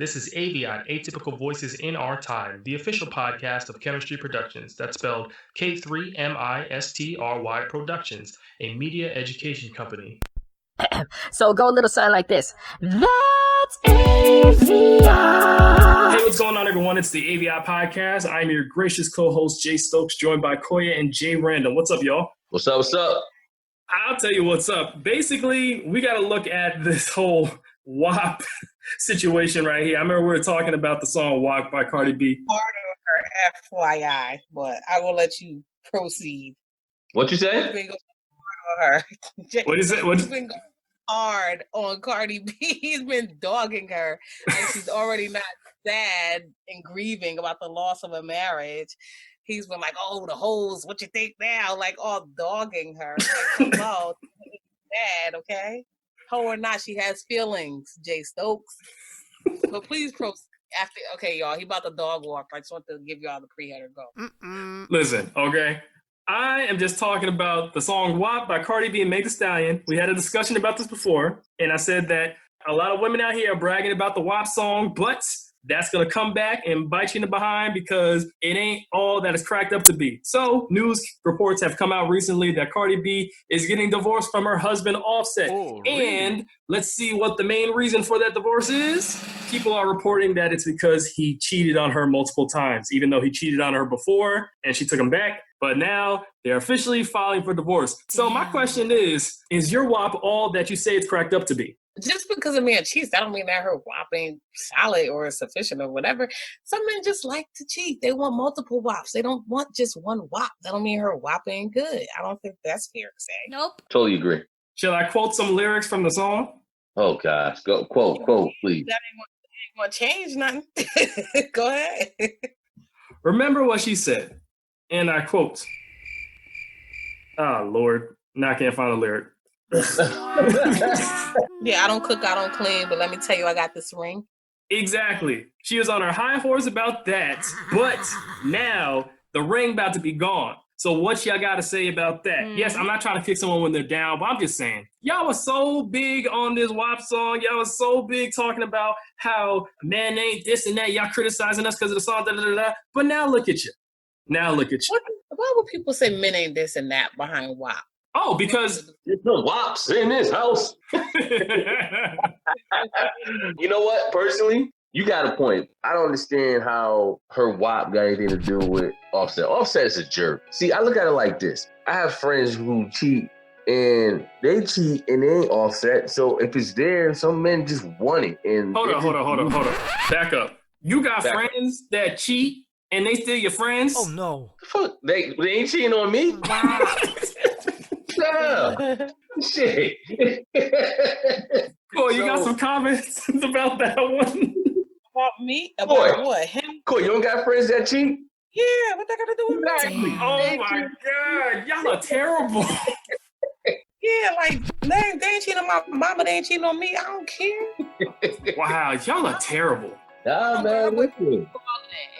This is AVIOT, Atypical Voices in Our Time, the official podcast of Chemistry Productions. That's spelled K3MISTRY Productions, a media education company. So go a little something like this. That's AVIOT. Hey, what's going on, everyone? It's the AVIOT podcast. I'm your gracious co-host, Jay Stokes, joined by Koya and Jay Random. What's up, y'all? What's up? What's up? I'll tell you what's up. Basically, we got to look at this whole WAP situation right here. I remember we were talking about the song WAP by Cardi B. Part of her FYI, but I will let you proceed. What you say? He's been going hard on her. What is it? He's been going hard on Cardi B. He's been dogging her, and she's already not sad and grieving about the loss of a marriage. He's been like, "Oh, the hoes, what you think now?" Like, all dogging her. Like, hello, bad, okay? Hoe or not, she has feelings, Jay Stokes. But please proceed. Okay, y'all, he about to dog walk. I just want to give y'all the pre-header go. Listen, okay? I am just talking about the song WAP by Cardi B and Meg Thee Stallion. We had a discussion about this before, and I said that a lot of women out here are bragging about the WAP song, but that's going to come back and bite you in the behind because it ain't all that it's cracked up to be. So news reports have come out recently that Cardi B is getting divorced from her husband Offset. Oh, really? And let's see what the main reason for that divorce is. People are reporting that it's because he cheated on her multiple times, even though he cheated on her before and she took him back. But now they're officially filing for divorce. So my question is your WAP all that you say it's cracked up to be? Just because a man cheats, that don't mean that her WAP ain't solid or sufficient or whatever. Some men just like to cheat. They want multiple WAPs. They don't want just one WAP. That don't mean her WAP ain't good. I don't think that's fair to say. Nope. Totally agree. Shall I quote some lyrics from the song? Oh, gosh. Go quote, please. That ain't gonna change nothing. Go ahead. Remember what she said, and I quote, Lord, now I can't find a lyric. Yeah, I don't cook, I don't clean, but let me tell you, I got this ring. Exactly. She was on her high horse about that, but now the ring about to be gone. So what y'all got to say about that? Yes, I'm not trying to kick someone when they're down, but I'm just saying, y'all was so big on this WAP song. Y'all was so big talking about how man ain't this and that. Y'all criticizing us because of the song, But now look at you. Why would people say men ain't this and that behind WAP? Oh, because there's no WAPs in this house. You know what? Personally, you got a point. I don't understand how her WAP got anything to do with Offset. Offset is a jerk. See, I look at it like this. I have friends who cheat, and they cheat, and they ain't Offset. So if it's there, some men just want it. And hold on. Back up. You got friends that cheat, and they still your friends? Oh, no. Fuck, they ain't cheating on me? Wow. Yeah. Shit. Cool, you got some comments about that one? About me? About what? Him? Cool, you don't got friends that cheat? Yeah, what that got to do with me? Oh my God, y'all are terrible. Yeah, like, they ain't cheating on my mama, they ain't cheating on me. I don't care. Wow, y'all are terrible. Nah, man, listen.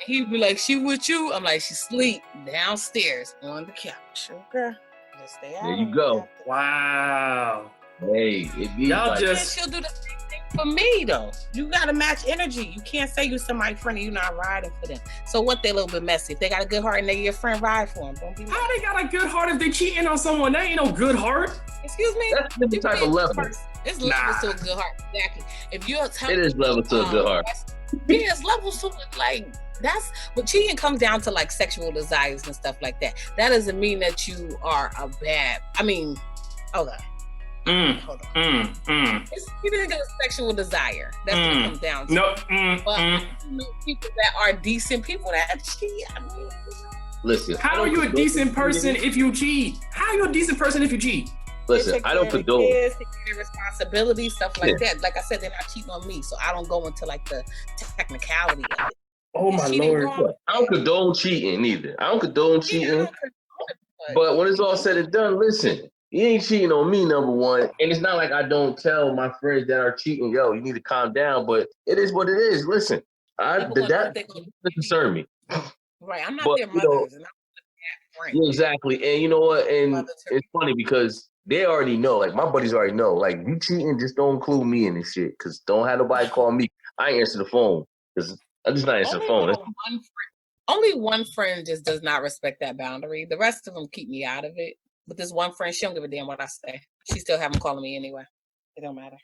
He'd be like, she with you? I'm like, she sleep downstairs on the couch. Okay. Just stay out. There you go. Wow. Hey, y'all like just... She'll do the same thing for me, though. You got to match energy. You can't say you somebody's friend and you're not riding for them. So what, they a little bit messy. If they got a good heart and they your friend, ride for them. Don't be How they got a good heart if they cheating on someone? That ain't no good heart. Excuse me? That's the type of level. It's levels to a good heart. Exactly. If you're it is levels to a good heart. Yeah, it's levels to like that's what cheating comes down to, like sexual desires and stuff like that. That doesn't mean that you are a bad. I mean, hold on. It's even a sexual desire. That's what it comes down to. No. But people that are decent people that cheat. I mean, listen. How are you a decent person if you cheat? How are you a decent person if you cheat? Listen, I don't condone kids, their responsibility, stuff like that. Like I said, they're not cheating on me, so I don't go into like the technicality of it. Oh my Lord! I don't condone cheating either. I don't condone cheating. But when it's all said and done, listen, you ain't cheating on me, number one. And it's not like I don't tell my friends that are cheating, yo, you need to calm down. But it is what it is. Listen, that doesn't concern me. Right, I'm not their mothers, and I'm not friends. Yeah, exactly. And you know what? And it's funny because they already know. Like, my buddies already know. Like, you cheating, just don't include me in this shit. Because don't have nobody call me. I ain't answer the phone because I'm just not answering the phone. Only one friend just does not respect that boundary. The rest of them keep me out of it. But this one friend, she don't give a damn what I say. She still have them calling me anyway. It don't matter.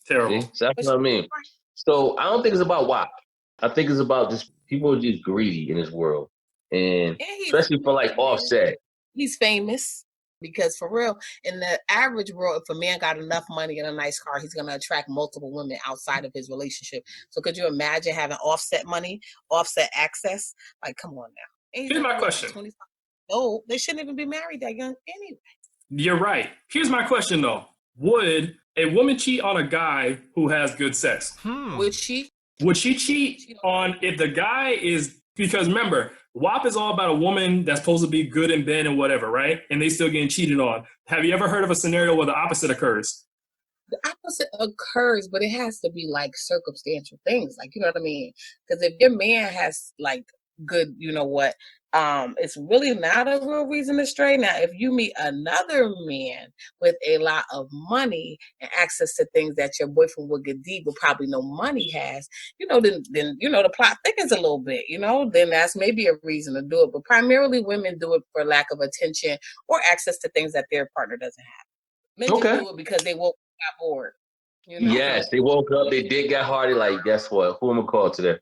Terrible. See? So that's what I mean. So I don't think it's about WAP. I think it's about just people are just greedy in this world. And especially for like Offset. He's famous. Because for real, in the average world, if a man got enough money and a nice car, he's going to attract multiple women outside of his relationship. So could you imagine having Offset money, Offset access? Like, come on now. Here's my question. No, they shouldn't even be married that young anyway. You're right. Here's my question, though. Would a woman cheat on a guy who has good sex? Would she? Would she cheat on if the guy is... Because remember, WAP is all about a woman that's supposed to be good in bed and whatever, right? And they still getting cheated on. Have you ever heard of a scenario where the opposite occurs? The opposite occurs, but it has to be like circumstantial things. Like, you know what I mean? Because if your man has like good, you know what, it's really not a real reason to stray. Now, if you meet another man with a lot of money and access to things that your boyfriend would get deep, but probably no money has, you know, then you know the plot thickens a little bit. You know, then that's maybe a reason to do it. But primarily, women do it for lack of attention or access to things that their partner doesn't have. Men do it because they woke up bored. You know? Yes, they woke up, they dick got hard. Like, guess what? Who am I call today?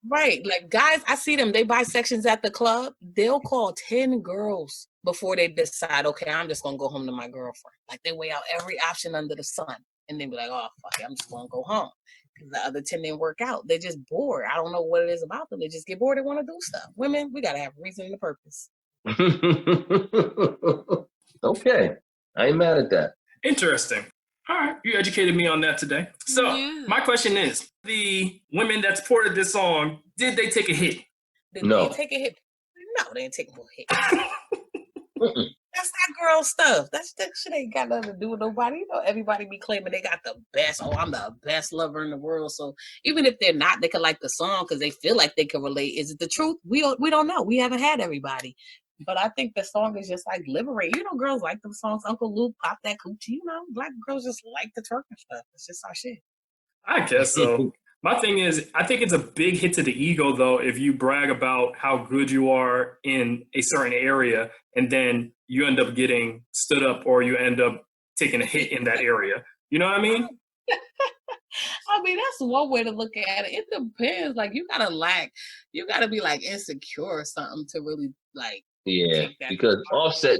Right. Like guys, I see them, they buy sections at the club. They'll call 10 girls before they decide, okay, I'm just going to go home to my girlfriend. Like they weigh out every option under the sun and then be like, oh, fuck it, I'm just going to go home. Because the other 10 didn't work out. They're just bored. I don't know what it is about them. They just get bored and want to do stuff. Women, we got to have a reason and a purpose. Okay. I ain't mad at that. Interesting. All right, you educated me on that today. So my question is, the women that supported this song, did they take a hit? Did they take a hit? No, they didn't take no hit. That's that girl stuff. That shit ain't got nothing to do with nobody. You know, everybody be claiming they got the best. Oh, I'm the best lover in the world. So even if they're not, they can like the song because they feel like they can relate. Is it the truth? We don't know. We haven't had everybody. But I think the song is just like liberate. You know, girls like them songs. Uncle Luke, Pop That Coochie. You know, black girls just like the twerk and stuff. It's just our shit. I guess so. My thing is, I think it's a big hit to the ego, though, if you brag about how good you are in a certain area and then you end up getting stood up or you end up taking a hit in that area. You know what I mean? I mean, that's one way to look at it. It depends. Like, you gotta be like insecure or something to really like. Yeah, because Offset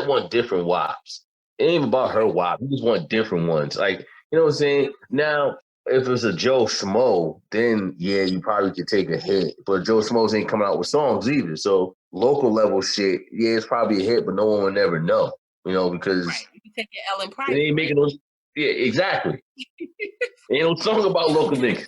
want different WAPs. It ain't even about her WAP. He just want different ones. Like, you know what I'm saying? Now, if it's a Joe Schmo, then yeah, you probably could take a hit. But Joe Schmo's ain't coming out with songs either. So local level shit, yeah, it's probably a hit, but no one will never know. You know, because you take your L in private. They ain't making those. Yeah, exactly. Ain't no song about local niggas.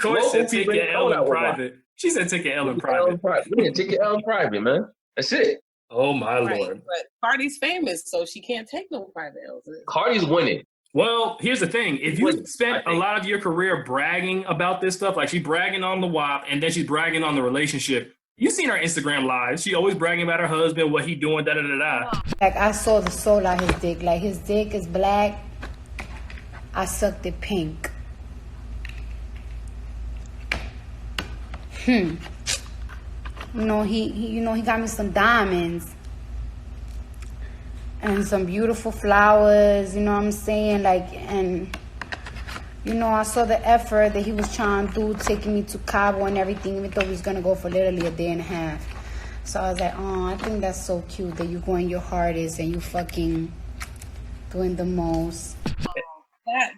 Corey said take your L in private. She said take your L in private. Yeah, take your L in private, man. That's it. Oh, my Lord. But Cardi's famous, so she can't take no private L's. Cardi's winning. Well, here's the thing. If you spent a lot of your career bragging about this stuff, like she's bragging on the WAP and then she's bragging on the relationship, you've seen her Instagram lives. She always bragging about her husband, what he doing, da-da-da-da. Like, I saw the soul out his dick. Like, his dick is black. I sucked it pink. You know, he got me some diamonds. And some beautiful flowers, you know what I'm saying? Like, and, you know, I saw the effort that he was trying to do, taking me to Cabo and everything, even though he was going to go for literally a day and a half. So I was like, oh, I think that's so cute that you going your hardest and you fucking doing the most.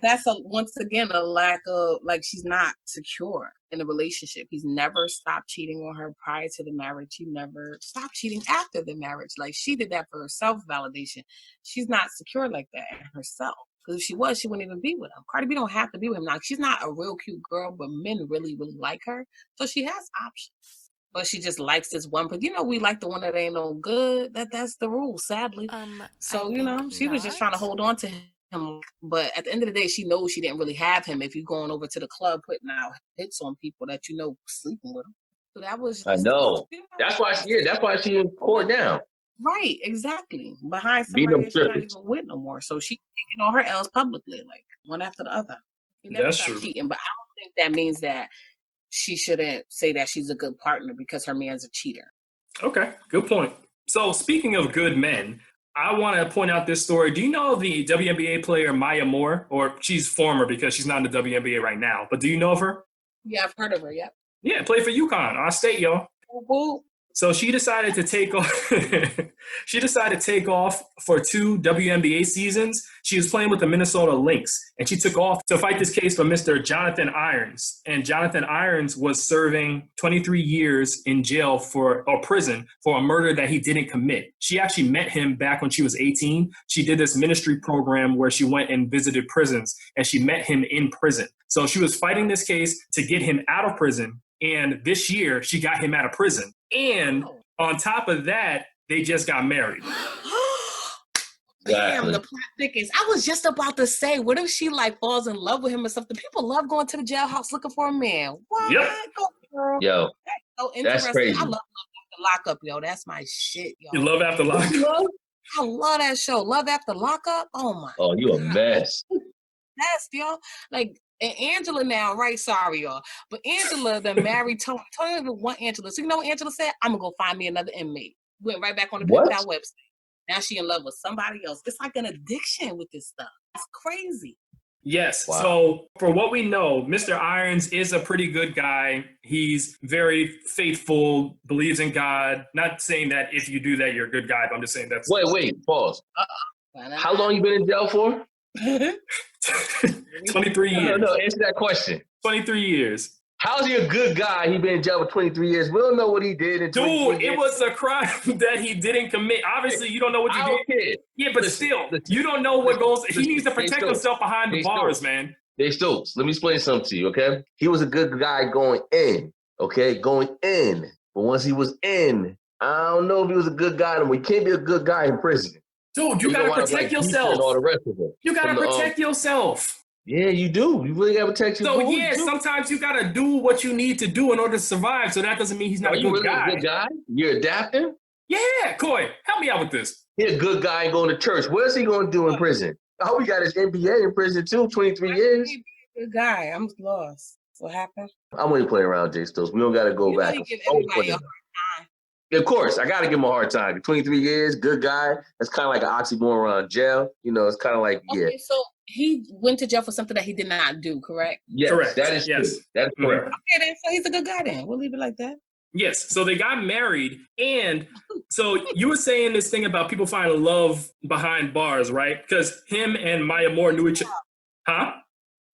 That's once again a lack of, like, she's not secure in a relationship. He's never stopped cheating on her prior to the marriage. He never stopped cheating after the marriage. Like, she did that for her self-validation. She's not secure like that in herself. Because if she was, she wouldn't even be with him. Cardi B don't have to be with him. Now, she's not a real cute girl, but men really, really like her. So she has options. But she just likes this one. But, you know, we like the one that ain't no good. That's the rule, sadly. So, you know, she was just trying to hold on to him. But at the end of the day, she knows she didn't really have him if you're going over to the club putting out hits on people that you know sleeping with him. So that was I know. That's why she in court now. Right, exactly. Behind somebody that she's not even with no more. So she taking on her L's publicly. Like, one after the other. You never That's stop true. cheating, but I don't think that means that she shouldn't say that she's a good partner because her man's a cheater. Okay, good point. So speaking of good men, I want to point out this story. Do you know the WNBA player Maya Moore? Or she's former because she's not in the WNBA right now. But do you know of her? Yeah, I've heard of her, yeah. Yeah, played for UConn, our state, y'all. Boo. So she decided to take off. She decided to take off for 2 WNBA seasons. She was playing with the Minnesota Lynx, and she took off to fight this case for Mr. Jonathan Irons. And Jonathan Irons was serving 23 years in jail or prison for a murder that he didn't commit. She actually met him back when she was 18. She did this ministry program where she went and visited prisons, and she met him in prison. So she was fighting this case to get him out of prison. And this year, she got him out of prison. And on top of that, they just got married. Damn, the plot thickens. I was just about to say, what if she like falls in love with him or something? People love going to the jailhouse looking for a man. What? Yep. Go, girl. Yo, That's so interesting. crazy. I love After Lockup, yo. That's my shit, yo. You love After Lockup? I love that show. Love After Lockup. Oh my. Oh, you a mess. That's yo. Like, and Angela now, right? Sorry, y'all. But Angela that married Tony. Tony didn't want Angela. So you know what Angela said? I'm gonna go find me another inmate. Went right back on the What? PayPal website. Now she in love with somebody else. It's like an addiction with this stuff. It's crazy. Yes. Wow. So for what we know, Mr. Irons is a pretty good guy. He's very faithful, believes in God. Not saying that if you do that, you're a good guy, but I'm just saying that's... Wait, pause. How long you been in jail for? 23 years. No, answer that question. 23 years. How's he a good guy? He been in jail for 23 years. We don't know what he did in 23 Dude, years. it was a crime that he didn't commit. Obviously, you don't know what you I did. don't care. Yeah, but still, you don't know what goes... He needs to protect Stokes. himself behind the Hey, bars, Stokes. man. Dave Stokes, let me explain something to you, okay? He was a good guy going in, okay? Going in. But once he was in, I don't know if he was a good guy. And we can't be a good guy in prison. Dude, you gotta protect yourself. And all the rest of it. You gotta protect yourself. Yeah, you do. You really gotta protect yourself. So yeah, sometimes you gotta do what you need to do in order to survive. So that doesn't mean he's not Are a you good really guy. a good guy? You're adapting? Yeah, Coy, help me out with this. He's a good guy going to church. What's he going to do in prison? I hope he got his MBA in prison too, 23 years. Good guy. I'm lost. What happened? I'm only playing around, Jay Stokes. We don't got to go You know back. you give everybody a hard time. Of course, I got to give him a hard time. 23 years, good guy. That's kind of like an oxymoron jail. You know, it's kind of like, yeah. Okay, so he went to jail for something that he did not do, correct? Yes, Correct. that is Yes. true. That is correct. Okay, then, so he's a good guy then. We'll leave it like that. Yes, so they got married, and so you were saying this thing about people finding love behind bars, right? Because him and Maya Moore knew each other. Huh?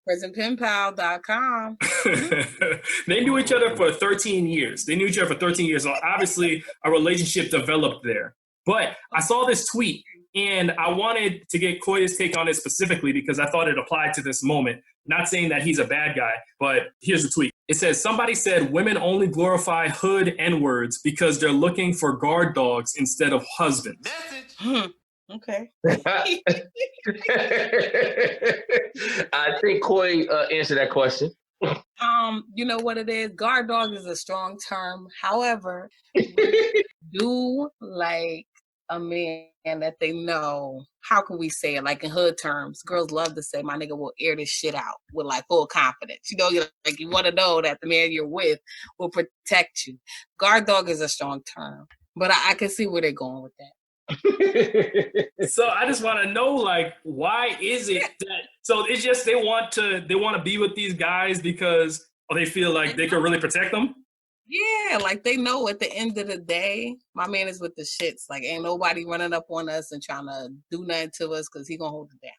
PrisonPenPal.com. They knew each other for 13 years. So obviously a relationship developed there. But I saw this tweet, and I wanted to get Koya's take on it specifically because I thought it applied to this moment. Not saying that he's a bad guy, but here's the tweet. It says, somebody said women only glorify hood N-words because they're looking for guard dogs instead of husbands. Okay. I think Coy answered that question. You know what it is? Guard dog is a strong term. However, do like a man that they know. How can we say it? Like in hood terms, girls love to say, "My nigga will air this shit out" with like full confidence. You know, you want to know that the man you're with will protect you. Guard dog is a strong term, but I can see where they're going with that. So I just want to know, like, why is it that? So it's just they want to be with these guys because they feel like they can really protect them. Yeah, like they know at the end of the day, my man is with the shits. Like ain't nobody running up on us and trying to do nothing to us because he gonna hold it down.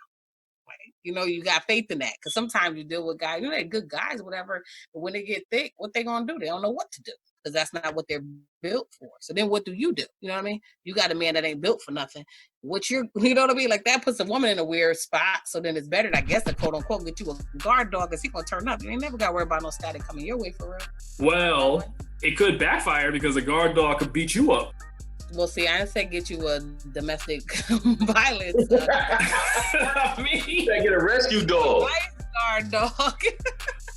Right? You know, you got faith in that because sometimes you deal with guys, you know, they're good guys, whatever. But when they get thick, what they gonna do? They don't know what to do because that's not what they're built for. So then what do? You know what I mean? You got a man that ain't built for nothing. You know what I mean? Like that puts a woman in a weird spot. So then it's better, I guess, to quote unquote get you a guard dog because he gonna turn up. You ain't never got to worry about no static coming your way for real. Well, it could backfire because a guard dog could beat you up. Well, see, I didn't say get you a domestic violence. I mean, You gotta get a rescue dog. Nice guard dog.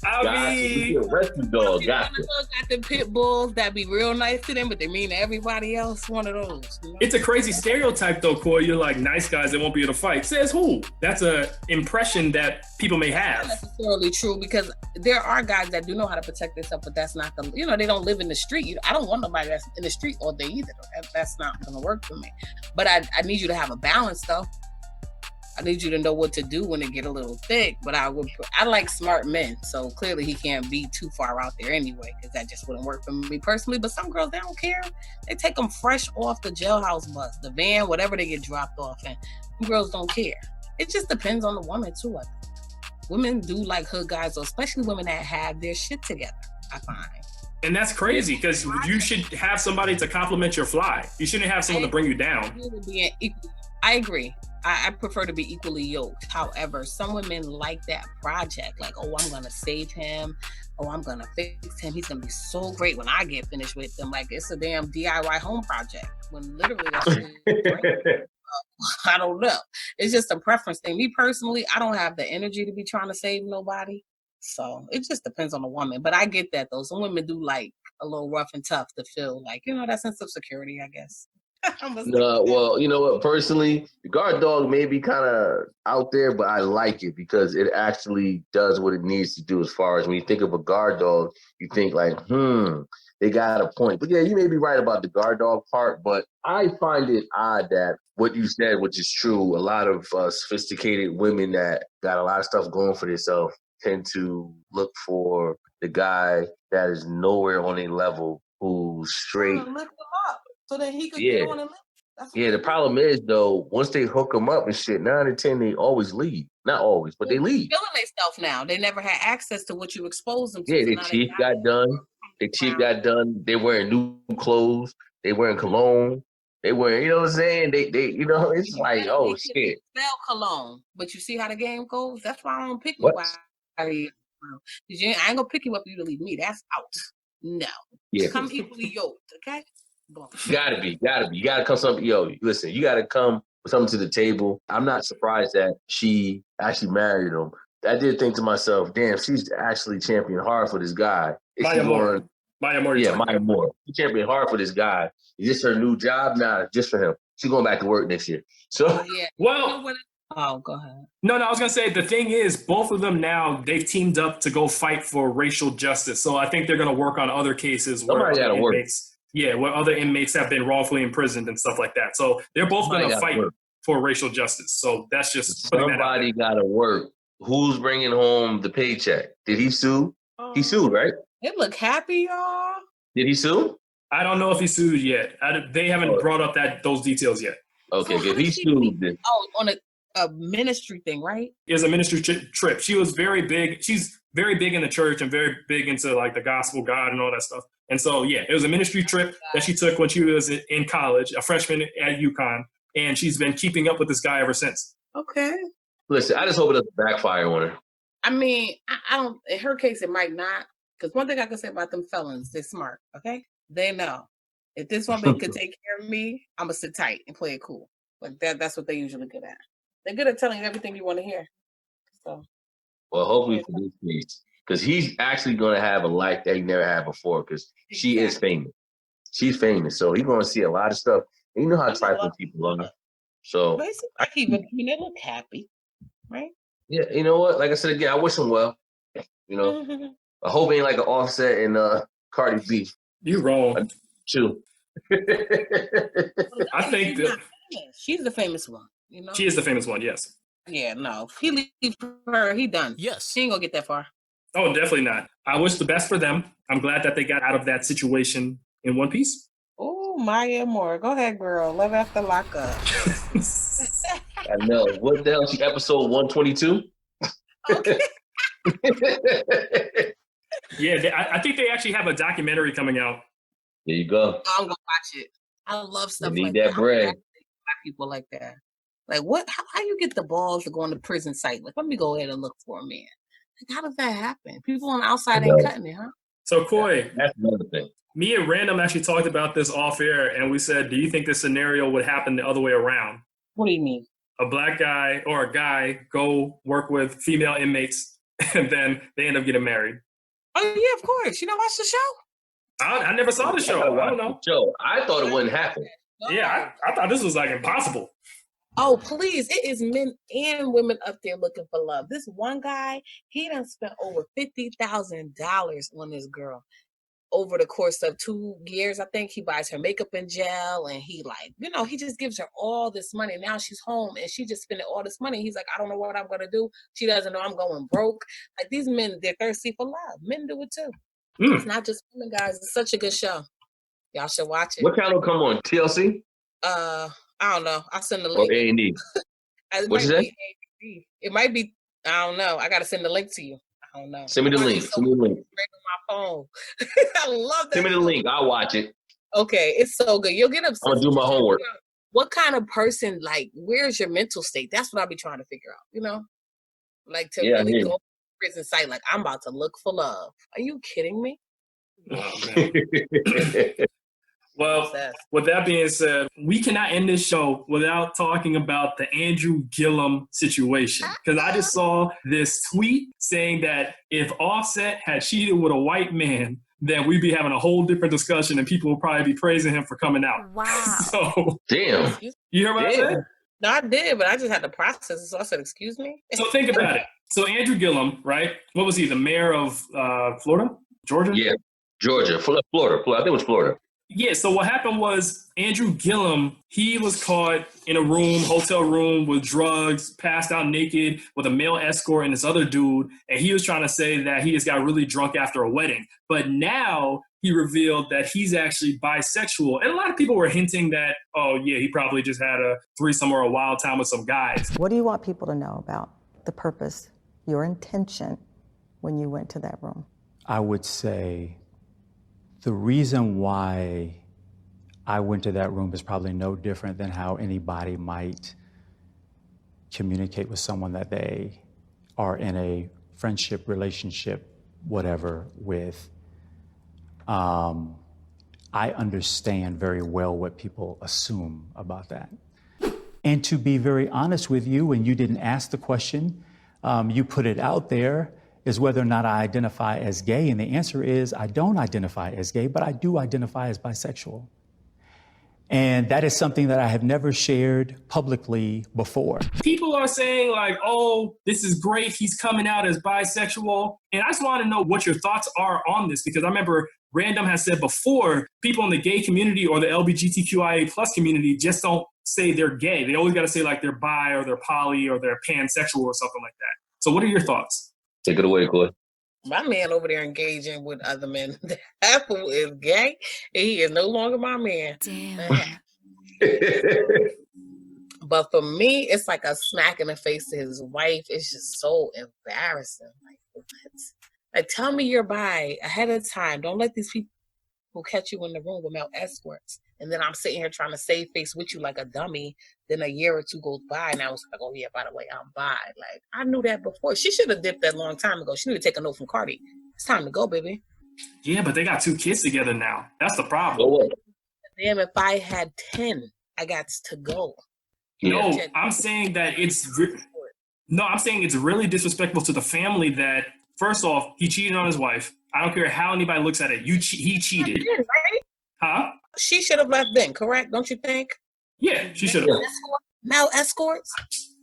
I mean, rescue dog. Got you. Got the pit bulls that be real nice to them, but they mean to everybody else. One of those. You know? it's a crazy stereotype, though, Corey. You're like, nice guys that won't be able to fight. Says who? That's a impression that people may have. Not necessarily true, because there are guys that do know how to protect themselves, but that's not the, they don't live in the street. I don't want nobody that's in the street all day either. That's not going to work for me. But I need you to have a balance, though. I need you to know what to do when it get a little thick. But I like smart men, so clearly he can't be too far out there anyway, because that just wouldn't work for me personally. But some girls, they don't care. They take them fresh off the jailhouse bus, the van, whatever they get dropped off, and girls don't care. It just depends on the woman too. I think women do like hood guys, especially women that have their shit together, I find. And that's crazy, because you should have somebody to compliment your fly. You shouldn't have someone to bring you down. I agree. I prefer to be equally yoked. However, some women like that project. Like, oh, I'm going to save him. Oh, I'm going to fix him. He's going to be so great when I get finished with him. Like, it's a damn DIY home project. When literally that's really great. I don't know. It's just a preference thing. Me personally, I don't have the energy to be trying to save nobody. So it just depends on the woman. But I get that, though. Some women do like a little rough and tough to feel like, that sense of security, I guess. No, well, you know what? Personally, the guard dog may be kind of out there, but I like it because it actually does what it needs to do. As far as when you think of a guard dog, you think like, they got a point. But yeah, you may be right about the guard dog part, but I find it odd that what you said, which is true, a lot of sophisticated women that got a lot of stuff going for themselves tend to look for the guy that is nowhere on a level, who's straight. Lift him up so that he could get on and live. The problem is, though, once they hook them up and shit, 9 out of 10, they always leave. Not always, but they leave. Killing themselves now. They never had access to what you exposed them to. Yeah, their teeth got done. They wearing new clothes. They wearing cologne. They wearing, you know what I'm saying? They it's like, oh, shit. Sell cologne. But you see how the game goes? That's why I don't pick nobody. I ain't going to pick you up for you to leave me. That's out. No. Yeah. Come equally yoked, okay? Boom. Gotta be. You gotta come something. Listen, you gotta come with something to the table. I'm not surprised that she actually married him. I did think to myself, damn, she's actually championing hard for this guy. Maya Moore. Maya Moore. She championing hard for this guy. Is this her new job? Nah, just for him. She's going back to work next year. So, well. Oh, go ahead. No, I was going to say, the thing is, both of them now, they've teamed up to go fight for racial justice. So I think they're going to work on other cases where other inmates have been wrongfully imprisoned and stuff like that. So they're both going to fight for racial justice. So that's just somebody got to work. Who's bringing home the paycheck? Did he sue? He sued, right? They look happy, y'all. Did he sue? I don't know if he sued yet. They haven't brought up those details yet. Okay, if he sued, then on a ministry thing, right? It was a ministry trip. She was very big. She's very big in the church and very big into like the gospel, God, and all that stuff. And so, it was a ministry trip that she took when she was in college, a freshman at UConn, and she's been keeping up with this guy ever since. Okay. Listen, I just hope it doesn't backfire on her. I mean, I don't. In her case, it might not. Because one thing I can say about them felons, they're smart. Okay, they know if this woman could take care of me, I'm gonna sit tight and play it cool. Like that's what they're usually good at. They're good at telling you everything you want to hear. So, well, hopefully for this case, because he's actually going to have a life that he never had before. Because she is famous. She's famous, so he's going to see a lot of stuff. And you know how trifling people are. So, they look happy, right? Yeah, you know what? Like I said again, I wish him well. I hope it ain't like an Offset and Cardi B. You wrong. Too. I think that she's the famous one. She is the famous one, yes. Yeah, no. If he leaves her, he done. Yes. She ain't gonna get that far. Oh, definitely not. I wish the best for them. I'm glad that they got out of that situation in one piece. Oh, Maya Moore. Go ahead, girl. Love after lockup. I know. What the hell? She episode 122? Okay. I think they actually have a documentary coming out. There you go. I'm gonna watch it. I love stuff you like need that bread. Black people like that. Like what? How you get the balls to go on the prison site? Like, let me go ahead and look for a man. Like, how does that happen? People on the outside ain't cutting it, huh? So, Coy, that's another thing. Me and Random actually talked about this off air, and we said, do you think this scenario would happen the other way around? What do you mean? A black guy or a guy go work with female inmates and then they end up getting married. Oh yeah, of course. You don't watch the show? I never saw the show. I don't know. Joe, I thought it wouldn't happen. Yeah, I thought this was like impossible. Oh, please. It is men and women up there looking for love. This one guy, he done spent over $50,000 on this girl over the course of 2 years. I think he buys her makeup and gel, and he he just gives her all this money. Now she's home and she just spending all this money. He's like, I don't know what I'm going to do. She doesn't know I'm going broke. Like, these men, they're thirsty for love. Men do it too. It's not just women, guys. It's such a good show. Y'all should watch it. What channel come on? TLC? I don't know. I'll send the link. Or A&E? What's that? It might be, I don't know. I got to send the link to you. I don't know. Send me the link. Send me the link. My phone. I love that. Send me the link. I'll watch it. Okay, it's so good. You'll get upset. I'm gonna do my homework. What kind of person, like, where's your mental state? That's what I'll be trying to figure out, Like, to really go to prison site, like, I'm about to look for love. Are you kidding me? Oh, man. Well, with that being said, we cannot end this show without talking about the Andrew Gillum situation. Because I just saw this tweet saying that if Offset had cheated with a white man, then we'd be having a whole different discussion and people would probably be praising him for coming out. Wow. So, damn. You hear what I said? No, I did, but I just had to process it. So I said, excuse me? So think about it. So Andrew Gillum, right? What was he, the mayor of Florida? Georgia? Yeah, Georgia. Florida. I think it was Florida. Yeah, so what happened was Andrew Gillum, he was caught in a hotel room with drugs, passed out naked with a male escort and this other dude. And he was trying to say that he just got really drunk after a wedding. But now he revealed that he's actually bisexual. And a lot of people were hinting that, oh, yeah, he probably just had a threesome or a wild time with some guys. What do you want people to know about the purpose, your intention when you went to that room? I would say the reason why I went to that room is probably no different than how anybody might communicate with someone that they are in a friendship, relationship, whatever, with. I understand very well what people assume about that. And to be very honest with you, when you didn't ask the question, you put it out there, is whether or not I identify as gay. And the answer is I don't identify as gay, but I do identify as bisexual. And that is something that I have never shared publicly before. People are saying like, oh, this is great. He's coming out as bisexual. And I just want to know what your thoughts are on this, because I remember Random has said before, people in the gay community or the LGBTQIA plus community just don't say they're gay. They always got to say like they're bi or they're poly or they're pansexual or something like that. So what are your thoughts? Take it away, Corey. My man over there engaging with other men. That fool is gay. And he is no longer my man. Damn. But for me, it's like a smack in the face to his wife. It's just so embarrassing. Like, what? Like, tell me you're bi ahead of time. Don't let these people catch you in the room with male escorts. And then I'm sitting here trying to save face with you like a dummy. Then a year or two goes by, and I was like, oh, yeah, by the way, I'm bi. Like, I knew that before. She should have dipped that a long time ago. She need to take a note from Cardi. It's time to go, baby. Yeah, but they got 2 kids together now. That's the problem. Damn, if I had 10, I got to go. No, I'm saying that I'm saying it's really disrespectful to the family that, first off, he cheated on his wife. I don't care how anybody looks at it. He cheated. Did, right? Huh? She should have left then, correct? Don't you think? Yeah, she should have. Male escorts?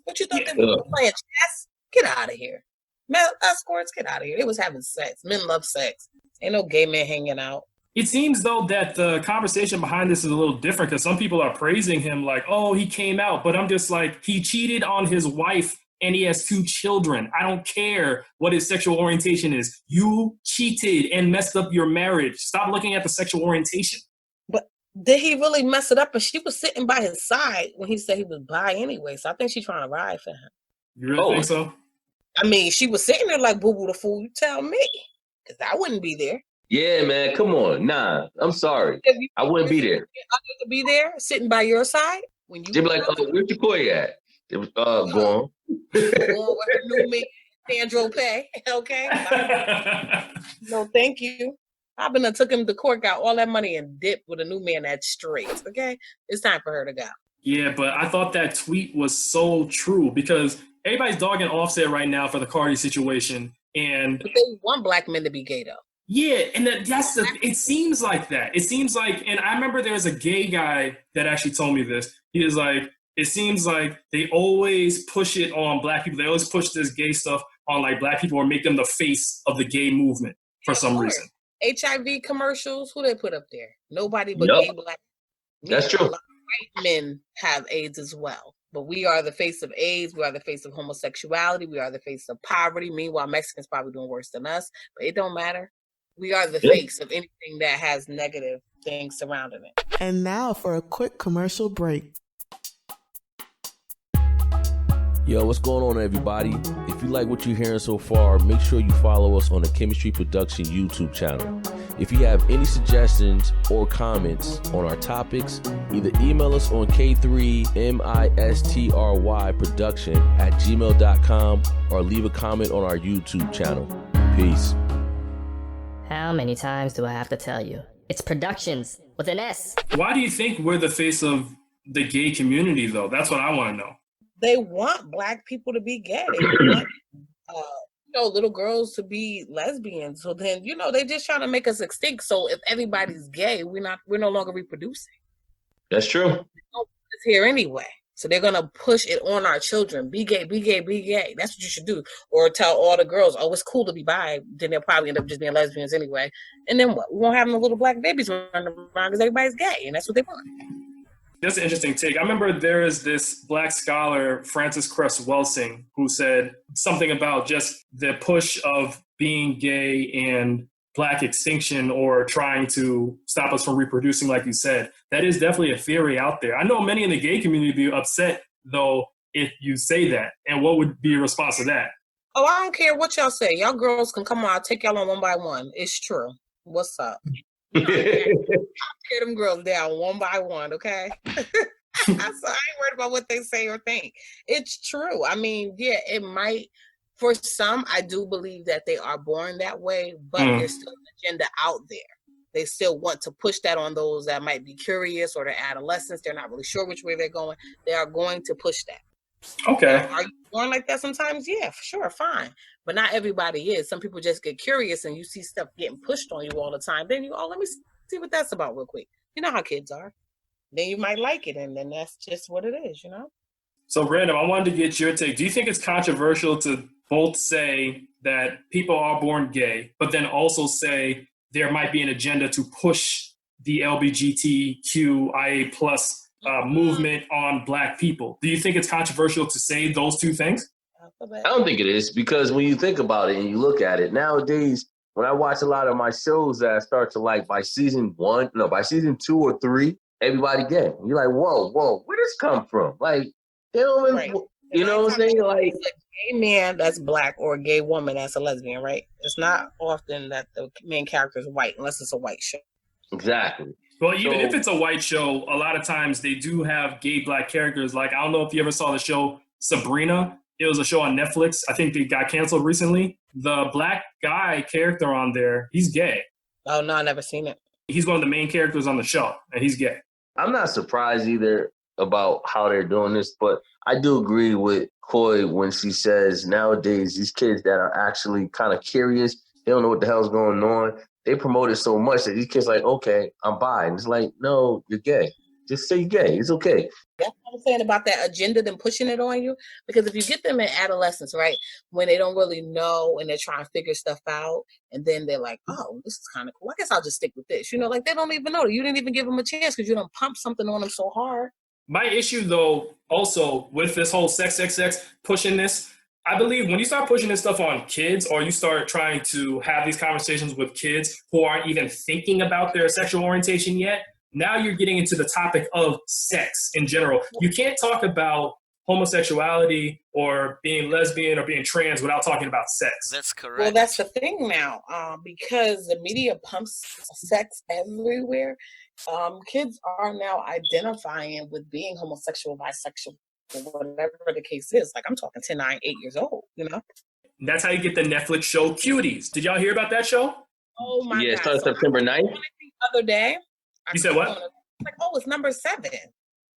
What you thought they were playing chess? Get out of here. Male escorts, get out of here. They was having sex. Men love sex. Ain't no gay men hanging out. It seems, though, that the conversation behind this is a little different because some people are praising him like, oh, he came out. But I'm just like, he cheated on his wife and he has 2 children. I don't care what his sexual orientation is. You cheated and messed up your marriage. Stop looking at the sexual orientation. But did he really mess it up? And she was sitting by his side when he said he was bi anyway. So I think she's trying to ride for him. You really think so? I mean, she was sitting there like, boo-boo the fool, you tell me. Because I wouldn't be there. Yeah, man, come on. Nah, I'm sorry. I wouldn't be there. I need to be there, sitting by your side. When you They'd be like, where's your Corey at? It was, go on. Going with her new man, Sandro Pay, okay? No, thank you. I've been took him to court, got all that money and dipped with a new man that's straight, okay? It's time for her to go. Yeah, but I thought that tweet was so true because everybody's dogging Offset right now for the Cardi situation. And but they want black men to be gay though. yeah, and it seems like that. It seems like, and I remember there's a gay guy that actually told me this. He was like, it seems like they always push it on black people. They always push this gay stuff on like black people or make them the face of the gay movement for some reason. HIV commercials, who they put up there? Nobody but Yep. gay black men. That's true. A lot of white men have AIDS as well. But we are the face of AIDS. We are the face of homosexuality. We are the face of poverty. Meanwhile, Mexicans probably doing worse than us. But it don't matter. We are the face of anything that has negative things surrounding it. And now for a quick commercial break. Yo, what's going on, everybody? If you like what you're hearing so far, make sure you follow us on the Chemistry Production YouTube channel. If you have any suggestions or comments on our topics, either email us on k3mistryproduction@gmail.com or leave a comment on our YouTube channel. Peace. How many times do I have to tell you? It's Productions with an S. Why do you think we're the face of the gay community, though? That's what I want to know. They want black people to be gay. They want, little girls to be lesbians. So then, they're just trying to make us extinct. So if everybody's gay, we're no longer reproducing. That's true. It's here anyway. So they're gonna push it on our children. Be gay, be gay, be gay. That's what you should do. Or tell all the girls, oh, it's cool to be bi. Then they'll probably end up just being lesbians anyway. And then what? We won't have no little black babies running around because everybody's gay, and that's what they want. That's an interesting take. I remember there is this black scholar, Francis Cress Welsing, who said something about just the push of being gay and black extinction or trying to stop us from reproducing, like you said. That is definitely a theory out there. I know many in the gay community be upset, though, if you say that. And what would be your response to that? Oh, I don't care what y'all say. Y'all girls can come on. I'll take y'all on one by one. It's true. What's up? I'll tear them girls down one by one, okay? So I ain't worried about what they say or think. It's true. I mean, yeah, it might. For some, I do believe that they are born that way, but there's still an agenda out there. They still want to push that on those that might be curious or they're adolescents. They're not really sure which way they're going. They are going to push that. Okay. Are you born like that sometimes? Yeah, for sure, fine. But not everybody is. Some people just get curious and you see stuff getting pushed on you all the time. Then let me see what that's about real quick. You know how kids are. Then you might like it, and then that's just what it is, So, Brandon, I wanted to get your take. Do you think it's controversial to both say that people are born gay, but then also say there might be an agenda to push the LGBTQIA plus movement on black people? Do you think it's controversial to say those two things? I don't think it is, because when you think about it and you look at it nowadays, when I watch a lot of my shows that I start to like by season 2 or 3, everybody gay. You're like, whoa, where this come from? Like, they don't really, you know what I'm saying? Like, a gay man that's black or a gay woman that's a lesbian, right? It's not often that the main character is white unless it's a white show. Exactly. Well, even if it's a white show, a lot of times they do have gay black characters. Like, I don't know if you ever saw the show Sabrina. It was a show on Netflix. I think they got canceled recently. The black guy character on there, he's gay. Oh, no, I never seen it. He's one of the main characters on the show, and he's gay. I'm not surprised either about how they're doing this, but I do agree with Coy when she says nowadays these kids that are actually kind of curious, they don't know what the hell's going on. They promote it so much that these kids are like, okay, I'm bi. And it's like, no, you're gay. Just say you're gay. It's okay. That's what I'm saying about that agenda, them pushing it on you. Because if you get them in adolescence, right, when they don't really know and they're trying to figure stuff out, and then they're like, oh, this is kind of cool. I guess I'll just stick with this. Like they don't even know. You didn't even give them a chance because you don't pump something on them so hard. My issue, though, also with this whole sex pushing this, I believe when you start pushing this stuff on kids or you start trying to have these conversations with kids who aren't even thinking about their sexual orientation yet, now you're getting into the topic of sex in general. You can't talk about homosexuality or being lesbian or being trans without talking about sex. That's correct. Well, that's the thing now, because the media pumps sex everywhere. Kids are now identifying with being homosexual, bisexual, whatever the case is. Like I'm talking 10, 9, 8 years old, That's how you get the Netflix show Cuties. Did y'all hear about that show? Oh my God. Yeah, it started September 9th. The other day. You said what? Like, oh, it's number 7.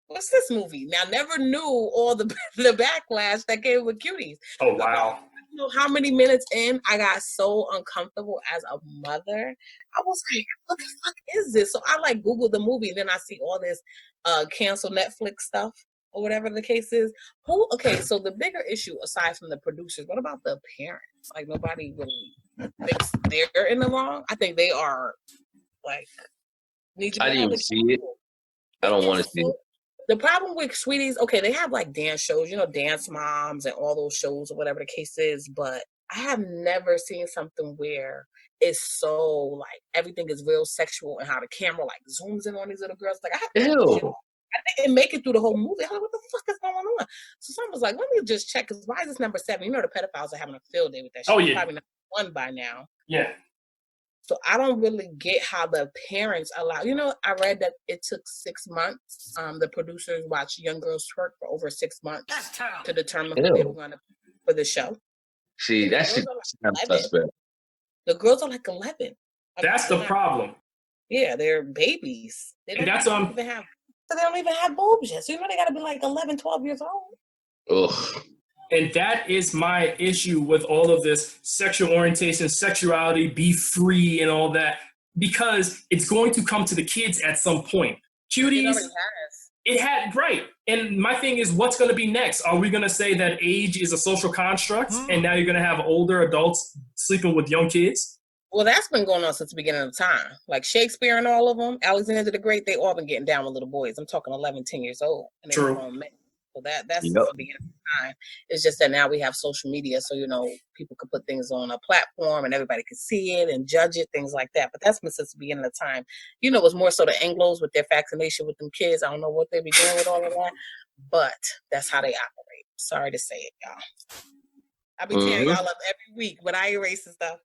What's this movie? Now, never knew all the backlash that came with Cuties. Oh, wow. know how many minutes in I got so uncomfortable as a mother. I was like, what the fuck is this? So I like Googled the movie, then I see all this cancel Netflix stuff or whatever the case is. So the bigger issue aside from the producers, what about the parents? Like nobody really thinks they're in the wrong. I think they are like need to be I didn't even see it. I don't want to see it. The problem with Sweeties, okay, they have like dance shows, Dance Moms and all those shows or whatever the case is, but I have never seen something where it's so like everything is real sexual and how the camera like zooms in on these little girls. Like I didn't make it through the whole movie. I'm like, what the fuck is going on? So someone was like, let me just check, because why is this number 7? The pedophiles are having a field day with that shit. Oh, yeah. Probably not 1 by now. Yeah. So I don't really get how the parents allow. I read that it took 6 months. The producers watched young girls twerk for over 6 months to determine who they were going to for the show. See, that shit sounds suspect. The girls are like 11. That's the problem. Yeah, they're babies. They don't even have boobs yet. So they got to be like 11, 12 years old. Ugh. And that is my issue with all of this sexual orientation, sexuality, be free, and all that, because it's going to come to the kids at some point. Cuties, it had, right. And my thing is, what's going to be next? Are we going to say that age is a social construct, and now you're going to have older adults sleeping with young kids? Well, that's been going on since the beginning of time. Like Shakespeare and all of them, Alexander the Great, they all been getting down with little boys. I'm talking 11, 10 years old. And True. So that's the beginning of time. It's just that now we have social media, so people can put things on a platform and everybody can see it and judge it, things like that. But that's been since the beginning of time. It's more so the Anglos with their vaccination with them kids. I don't know what they be doing with all of that, but that's how they operate. Sorry to say it, y'all. I be tearing y'all up every week, but I ain't racist stuff.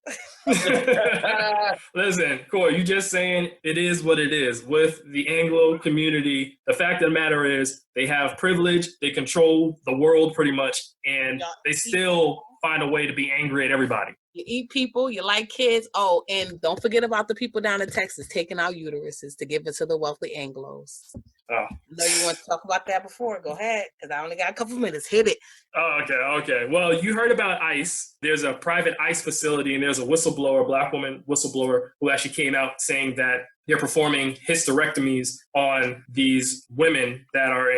Listen, Corey, you just saying it is what it is. With the Anglo community, the fact of the matter is they have privilege, they control the world pretty much, and they still find a way to be angry at everybody. You eat people, you like kids. Oh, and don't forget about the people down in Texas taking out uteruses to give it to the wealthy Anglos. Oh. I know you want to talk about that before. Go ahead, because I only got a couple minutes. Hit it. Oh, okay. Well, you heard about ICE. There's a private ICE facility, and there's a whistleblower, black woman whistleblower, who actually came out saying that they're performing hysterectomies on these women that are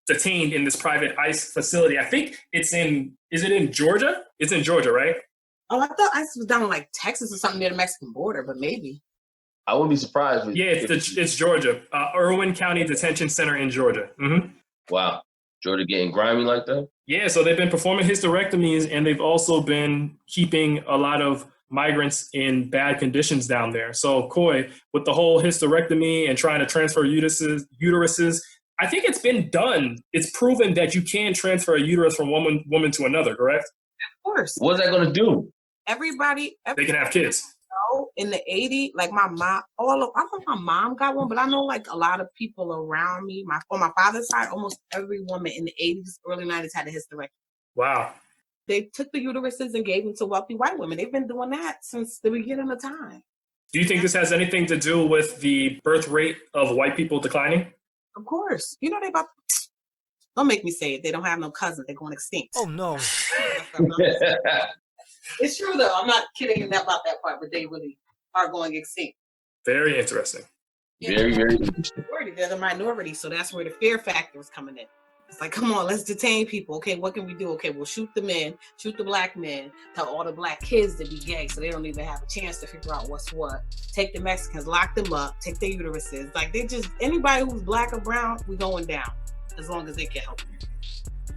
detained in this private ICE facility. I think is it in Georgia? It's in Georgia, right? Oh, I thought ICE was down in like Texas or something near the Mexican border, but maybe. I wouldn't be surprised. It's Georgia. Irwin County Detention Center in Georgia. Mm-hmm. Wow. Georgia getting grimy like that? Yeah, so they've been performing hysterectomies, and they've also been keeping a lot of migrants in bad conditions down there. So, Coy, with the whole hysterectomy and trying to transfer uteruses, I think it's been done. It's proven that you can transfer a uterus from one woman to another, correct? Of course. What's that going to do? Everybody they can have kids. In the 80s, like my mom, I think my mom got one, but I know like a lot of people around me, on my father's side, almost every woman in the 80s, early 90s had a hysterectomy. Wow. They took the uteruses and gave them to wealthy white women. They've been doing that since the beginning of time. Do you think this has anything to do with the birth rate of white people declining? Of course. Don't make me say it. They don't have no cousins. They're going extinct. Oh, no. It's true, though. I'm not kidding about that part, but they really are going extinct. Very interesting. Very, very interesting. They're the minority, so that's where the fear factor is coming in. It's like, come on, let's detain people. Okay, what can we do? Okay, we'll shoot the men, shoot the black men, tell all the black kids to be gay so they don't even have a chance to figure out what's what. Take the Mexicans, lock them up, take their uteruses. Like, anybody who's black or brown, we're going down as long as they can help.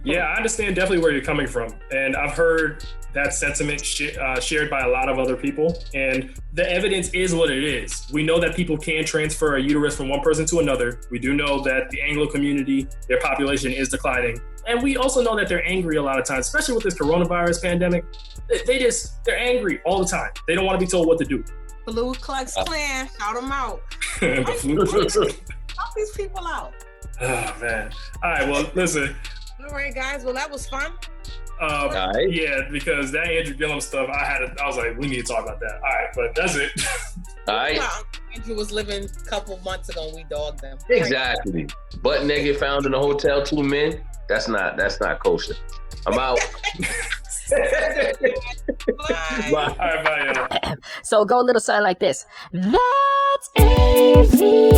Yeah, I understand definitely where you're coming from. And I've heard that sentiment shared by a lot of other people. And the evidence is what it is. We know that people can transfer a uterus from one person to another. We do know that the Anglo community, their population is declining. And we also know that they're angry a lot of times, especially with this coronavirus pandemic. They're angry all the time. They don't want to be told what to do. Blue Klux Klan, shout them out. Help these people out. Oh, man. All right, well, listen. All right, guys. Well, that was fun. Yeah, because that Andrew Gillum stuff, I was like, we need to talk about that. All right, but that's it. All right. Andrew was living a couple months ago and we dogged them. Exactly. Butt naked found in a hotel, 2 men. That's not kosher. I'm out. Bye. All right, bye, y'all. So go a little something like this. That's AVIOT.